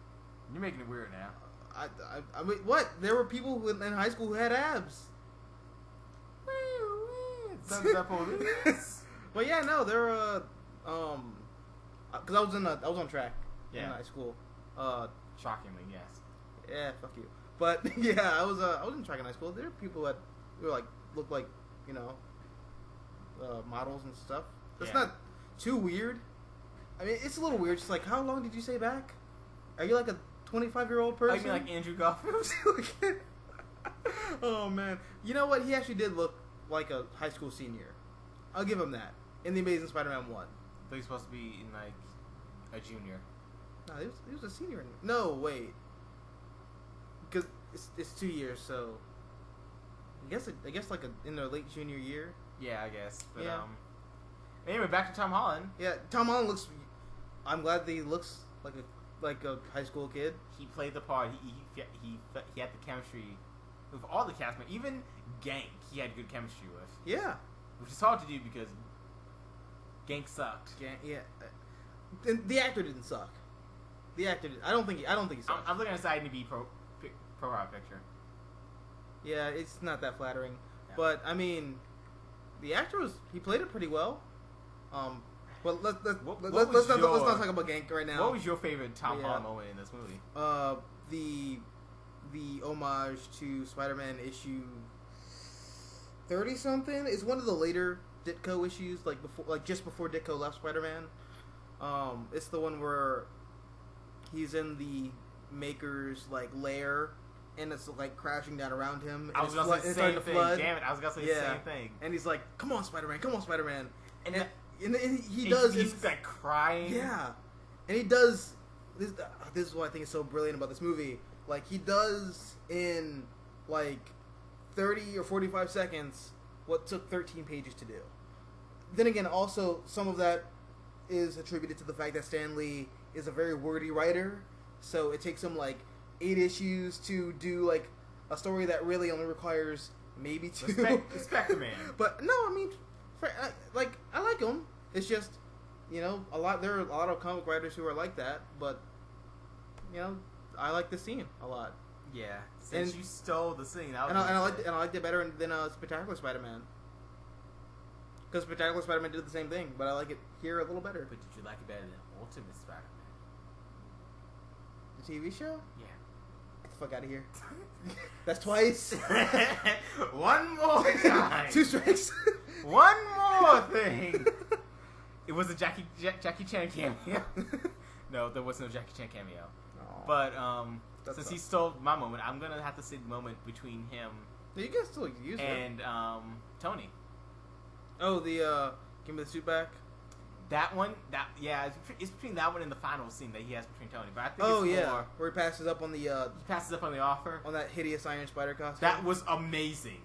You're making it weird now. I mean, what? There were people in high school who had abs. But yeah, no, there were because I was on track in high school. Shockingly, yes. Yeah, fuck you. But yeah, I was in track in high school. There were people that were like looked like models and stuff. That's not too weird. I mean, it's a little weird. Just like, how long did you say back? Are you like a 25-year-old person? I mean, like Andrew Garfield. Oh man, you know what? He actually did look like a high school senior. I'll give him that. In the Amazing Spider-Man 1. But he's supposed to be in like a junior. No, he was a senior. No, wait. Because it's 2 years, so I guess like in their late junior year. Yeah, I guess. But yeah. Anyway, back to Tom Holland. Yeah, Tom Holland looks. I'm glad that he looks like a high school kid. He played the part. He had the chemistry with all the cast members. Even Gank, he had good chemistry with. Yeah, which is hard to do because Gank sucked. Yeah. The actor didn't suck. The actor, I don't think he sucked. I'm looking at the IMDb profile picture. Yeah, it's not that flattering. Yeah. But I mean, the actor he played it pretty well. Well, let's not talk about Gank right now. What was your favorite Tom Holland moment in this movie? The homage to Spider-Man issue 30 something. It's one of the later Ditko issues, just before Ditko left Spider-Man. It's the one where he's in the Maker's lair, and it's crashing down around him. I was gonna say the same thing. Damn it! I was gonna say the same thing. And he's like, "Come on, Spider-Man! Come on, Spider-Man!" And he does. He's crying. Yeah, and he does. This is what I think is so brilliant about this movie. He does in 30 or 45 seconds what took 13 pages to do. Then again, also some of that is attributed to the fact that Stan Lee is a very wordy writer, so it takes him like 8 issues to do like a story that really only requires maybe 2. Respect the man. But no, I mean, I like him. It's just, there are a lot of comic writers who are like that, but I like the scene a lot. Yeah, since you stole the scene, I liked it better than Spectacular Spider-Man. Because Spectacular Spider-Man did the same thing, but I like it here a little better. But did you like it better than Ultimate Spider-Man? The TV show? Yeah. Get the fuck out of here. That's twice. One more time. 2 strikes. One more thing. It was a Jackie Chan cameo. No, there was no Jackie Chan cameo. Aww. But since he stole my moment, I'm gonna have to say the moment between him. You can still use it. And Tony. Oh, the give me the suit back. That one, it's between that one and the final scene that he has between Tony. But I think it's more where he passes up on the he passes up on the offer on that hideous Iron Spider costume. That was amazing.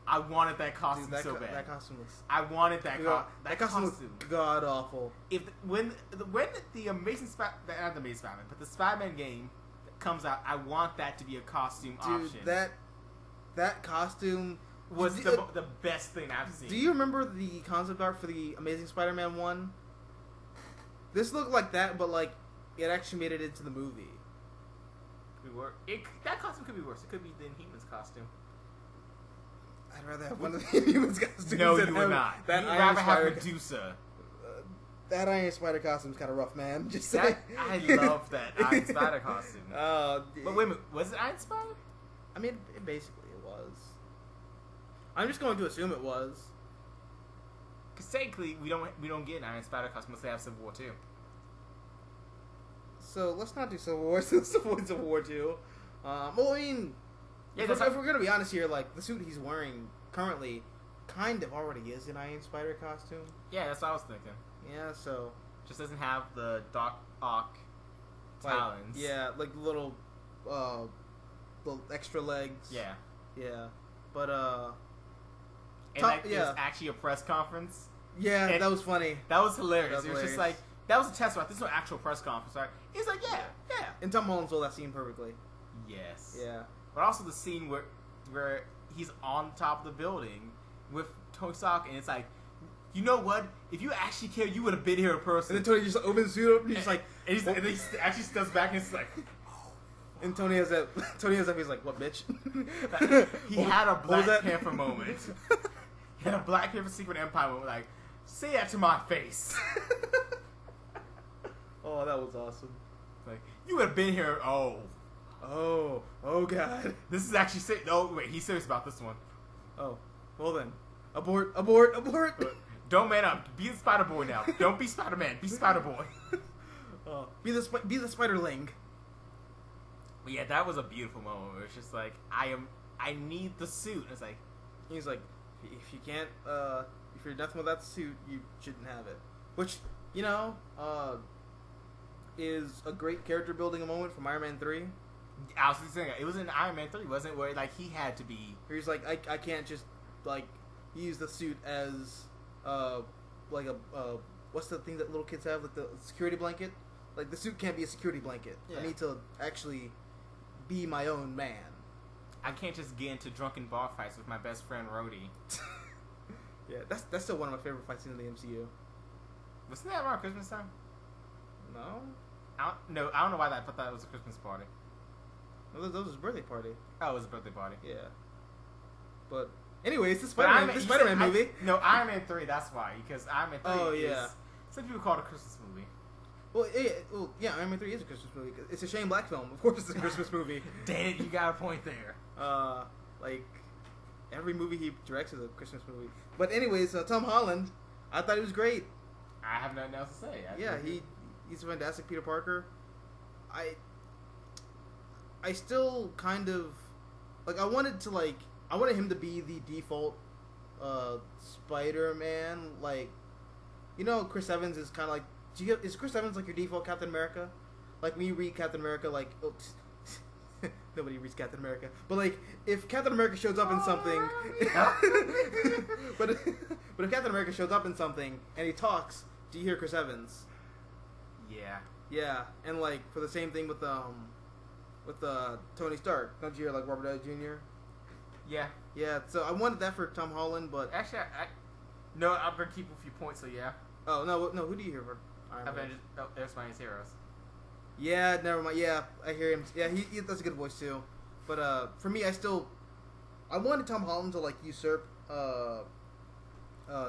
I wanted that costume so bad. That costume looks. I wanted that costume. Looks god awful. When the Amazing not the Amazing Spider-Man, but the Spider-Man game comes out, I want that to be a costume option. That costume was the best thing I've seen. Do you remember the concept art for the Amazing Spider-Man 1? This looked like that, but like it actually made it into the movie. That costume could be worse. It could be the Inhumans costume. I'd rather have one of the Inhumans costumes. No, you would not. You'd rather have Medusa. That Iron Spider costume's kind of rough, man. Just I love that Iron Spider Spider costume. But wait a minute, was it Iron Spider? I mean, basically it was. I'm just going to assume it was. Because technically, we don't get an Iron Spider costume unless they have Civil War 2. So let's not do Civil War. Civil War 2. Well, I mean, if we're gonna be honest here, like the suit he's wearing currently, kind of already is an Iron Spider costume. Yeah, that's what I was thinking. Yeah, so just doesn't have the Doc Ock talons. Like little extra legs. Yeah. But there's actually a press conference. Yeah, and that was funny. That was hilarious. It was just like that was a test run. This is no actual press conference, right? He's like, yeah. And Tom Holland sold that scene perfectly. Yes. Yeah. But also the scene where he's on top of the building with Tony Stark, and it's like, you know what? If you actually cared, you would have been here in person. And then Tony just opens the suit up, and he's just like, and he actually steps back, and it's like, and Tony has that. He's like, what, bitch? He had a Black Panther moment. He had a Black Panther Secret Empire moment, like, say that to my face. Oh, that was awesome. Like, you would have been here. Oh, God. This is actually serious. Oh, wait, he's serious about this one. Oh, well then. Abort. Don't man up. Be the Spider-Boy now. Don't be Spider-Man. Be Spider-Boy. Be the Spiderling. But yeah, that was a beautiful moment where it's just like, I need the suit. And it's like, he's like, if you can't, if you're nothing with that suit, you shouldn't have it. Which, is a great character building moment from Iron Man 3. I was saying, it was in Iron Man 3, wasn't it? Where, like, he had to be... He's like, I can't just, like, use the suit as, like what's the thing that little kids have? Like, the security blanket? Like, the suit can't be a security blanket. Yeah. I need to actually be my own man. I can't just get into drunken bar fights with my best friend, Rhodey. Yeah, that's still one of my favorite fight scenes in the MCU. Wasn't that around Christmas time? No? I don't know why I thought that was a Christmas party. No, that was his birthday party. Oh, it was a birthday party. Yeah. But, anyways, the Spider-Man movie. Iron Man 3, that's why. Because Iron Man 3 is... Some people call it a Christmas movie. Well, yeah, Iron Man 3 is a Christmas movie. It's a Shane Black film. Of course it's a Christmas movie. Damn it, you got a point there. Like, every movie he directs is a Christmas movie. But anyways, Tom Holland, I thought he was great. I have nothing else to say. He's a fantastic Peter Parker. I still kind of like I wanted him to be the default Spider-Man. Like, Chris Evans is kind of like, is Chris Evans like your default Captain America? Like, when you read Captain America, like, nobody reads Captain America, but like, if Captain America shows up in something, but if Captain America shows up in something and he talks do you hear Chris Evans? Yeah. Yeah, and like for the same thing with Tony Stark, don't you hear like Robert Downey Jr.? Yeah. Yeah, so I wanted that for Tom Holland, but Actually, no, I'm gonna keep a few points. So yeah. oh no, who do you hear for Iron Man? Avengers. Oh, there's my heroes. Yeah, never mind. Yeah, I hear him. Yeah, he that's a good voice too. But for me, I wanted Tom Holland to like usurp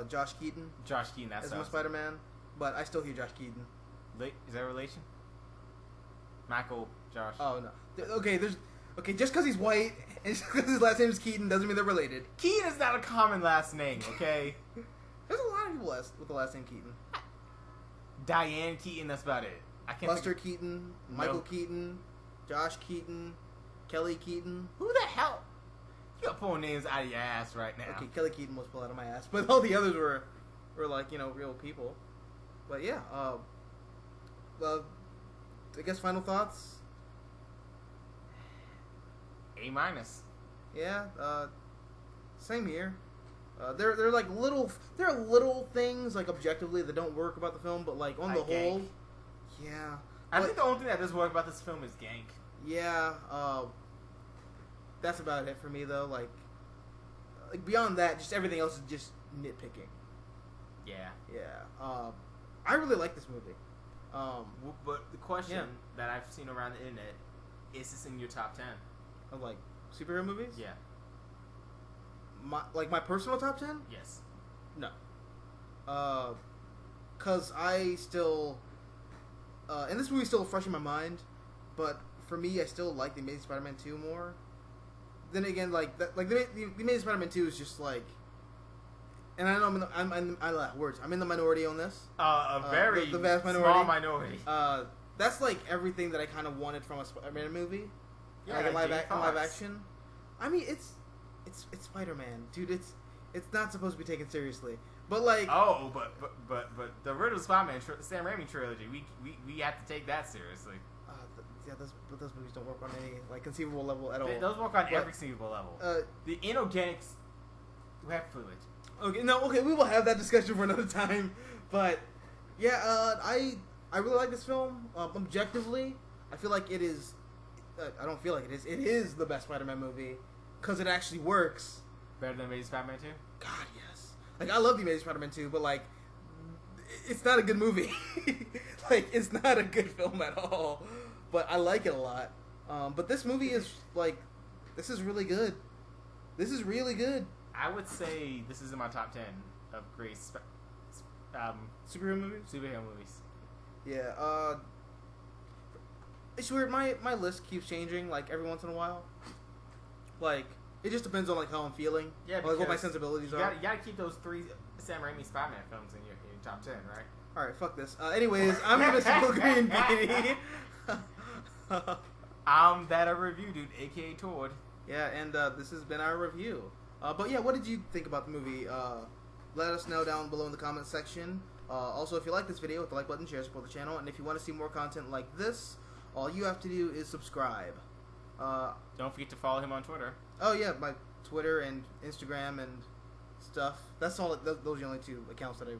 Josh Keaton Josh Keaton. That's as my Spider-Man, but I still hear Josh Keaton. Is that a relation? Michael, Josh. Oh no. Just because he's white and just because his last name is Keaton doesn't mean they're related. Keaton is not a common last name. Okay. There's a lot of people with the last name Keaton. Diane Keaton. That's about it. I can't. Buster Keaton, Michael Keaton, Josh Keaton, Kelly Keaton. Who the hell? You got pulling names out of your ass right now. Okay, Kelly Keaton was pulled out of my ass, but all the others were like real people. But yeah, I guess final thoughts. A-. Yeah, same here. They're like little things like objectively that don't work about the film, but like on the whole, yeah. I think the only thing that does work about this film is Gank. Yeah, that's about it for me though. Like beyond that, just everything else is just nitpicking. Yeah. Yeah. I really like this movie. But the question that I've seen around the internet, is this in your top 10? Of like superhero movies? Yeah. My personal top 10? Yes. No. Cause I still, and this movie's still fresh in my mind, but for me, I still like the Amazing Spider-Man 2 more. Then again, the Amazing Spider-Man 2 is just like, and I know I'm in the minority on this. Very the vast minority. Small minority. That's like everything that I kind of wanted from a Spider-Man movie. Yeah, like like live action. I mean, it's Spider-Man, dude. It's not supposed to be taken seriously. But like, but the original Spider-Man Sam Raimi trilogy, we have to take that seriously. Those movies don't work on any like conceivable level at all. Those work on every single level. The inorganics, we have fluid. Okay, we will have that discussion for another time. But yeah, I really like this film. Objectively, I feel like it is. I don't feel like it is. It is the best Spider-Man movie because it actually works. Better than Amazing Spider-Man 2? God, yes. Like I love the Amazing Spider-Man 2, but like, it's not a good movie. Like it's not a good film at all. But I like it a lot. But this movie is like, this is really good. This is really good. I would say this is in my top 10 of great superhero movies. Superhero movies. Yeah. It's weird. My list keeps changing like every once in a while. Like it just depends on like how I'm feeling. Yeah. Like what my sensibilities are. You gotta keep those 3 Sam Raimi Spider-Man films in your top 10, right? All right. Fuck this. Anyways, I'm your mystical green beanie. I'm ThatOtherReviewDude, aka Tord. Yeah, and this has been our review. But yeah, what did you think about the movie? Let us know down below in the comments section. Also, if you like this video, hit the like button, share, support the channel, and if you want to see more content like this, all you have to do is subscribe. Don't forget to follow him on Twitter. Oh yeah, my Twitter and Instagram and stuff. That's all. Those are the only 2 accounts that I.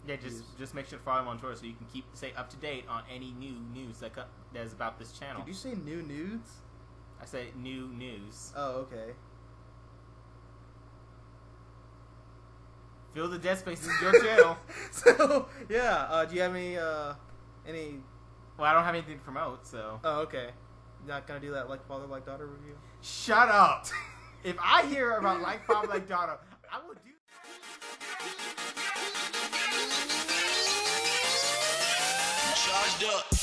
Yeah, just make sure to follow him on Twitter so you can stay up to date on any new news that is about this channel. Did you say new nudes? I say new news. Oh, okay. Fill the dead spaces in your channel. So yeah, do you have any? Well, I don't have anything to promote, so. Oh, okay. You're not gonna do that like father like daughter review? Shut up! If I hear about like father like daughter, I will do. Charged up.